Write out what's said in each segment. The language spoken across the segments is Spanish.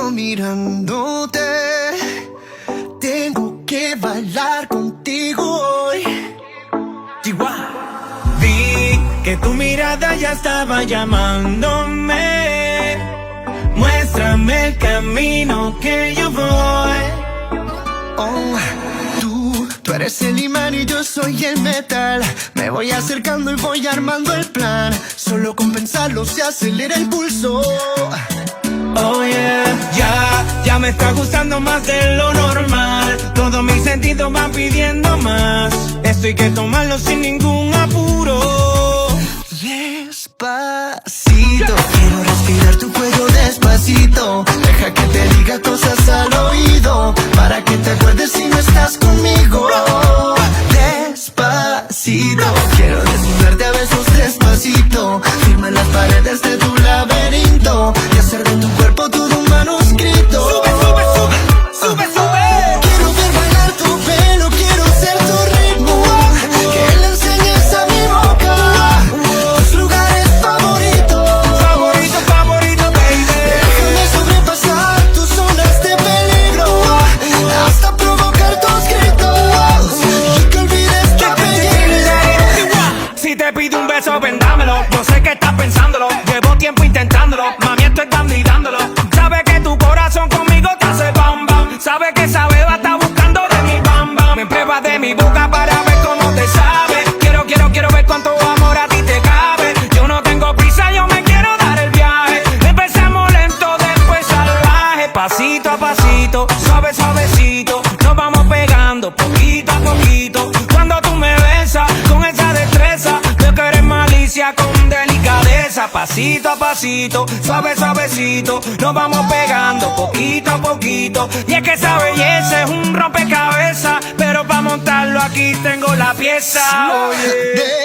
quedo mirándote. Tengo que bailar contigo hoy. Vi que tu mirada ya estaba llamándome. Muéstrame el camino que yo voy. Oh, tú eres el imán y yo soy el metal. Me voy acercando y voy armando el plan. Solo con pensarlo se acelera el pulso. Oh yeah, ya me está gustando más de lo normal. Todos mis sentidos van pidiendo más. Esto hay que tomarlo sin ningún apuro. Despacito, quiero respirar tu cuello despacito. Deja que te diga cosas al oído, para que te acuerdes si no estás conmigo. Despacito, quiero desnudarte a besos despacito. Firma las paredes de tu laberinto y hacer de tu cuerpo todo un manuscrito. Sube, sube, sube, sube, sube. Quiero ver bailar tu pelo, quiero ser tu ritmo. Que le enseñes a mi boca tus lugares favoritos. Favorito, favorito, baby. Déjame sobrepasar tus zonas de peligro, hasta provocar tus gritos y que olvides tu apellido. Si te pido un beso, vendámelo. Yo sé que estás pensándolo. Llevo tiempo intentándolo. Mami, estoy dando y dándolo. Sabe que tu corazón conmigo te hace bam bam. Sabe que esa beba está buscando de mi bam bam. Me pruebas de mi boca para ver cómo te sabe. Quiero ver cuánto amor a ti te cabe. Yo no tengo prisa, yo me quiero dar el viaje. Empezamos lento, después salvaje. Pasito a pasito, suave, suavecito. Nos vamos pegando poquito a poquito. Cuando tú me besas con esa destreza, veo que eres malicia con delicadeza. Pasito a pasito, suave, suavecito. Nos vamos pegando poquito a poquito. Y es que esa belleza es un rompecabezas, pero para montarlo aquí tengo la pieza.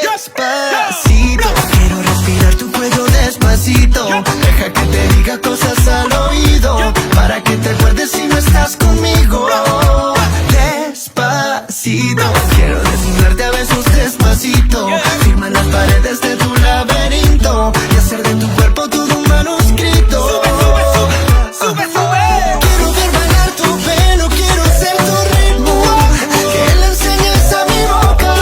Despacito, quiero respirar tu cuello despacito. Deja que te diga cosas al oído, para que te acuerdes si no estás conmigo. Despacito, quiero desnudarte a besos despacito. Firma las paredes de tu laberinto y hacer de tu cuerpo todo un manuscrito. Sube, sube. Quiero ver bailar tu pelo, quiero ser tu ritmo. Que le enseñes a mi boca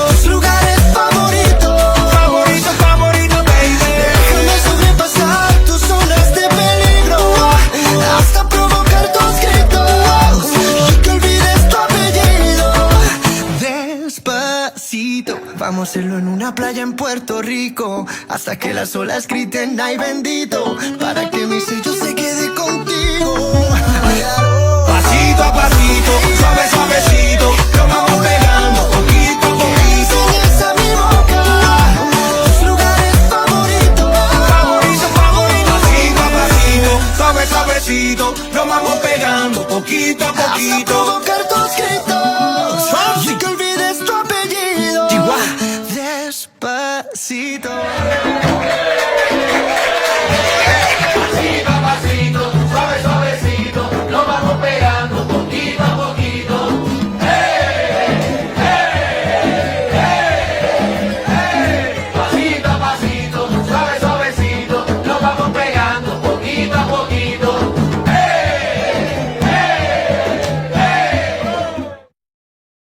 tus lugares favoritos. Favorito, favorito, baby. Déjame sobrepasar tus zonas de peligro, hasta provocar tus gritos y que olvides tu apellido. Despacito, vamos a hacerlo en una playa en Puerto Rico, hasta que las olas griten ay bendito, para que mi sello se quede contigo. Pasito a pasito, suave, suavecito. Nos vamos pegando poquito a poquito. Enseñes a mi boca tus lugares favoritos. Favorito, favorito, pasito a pasito, suave, suavecito. Nos vamos pegando poquito a Hasta poquito. provocar tus gritos y que olvides tu apellido. Despacito.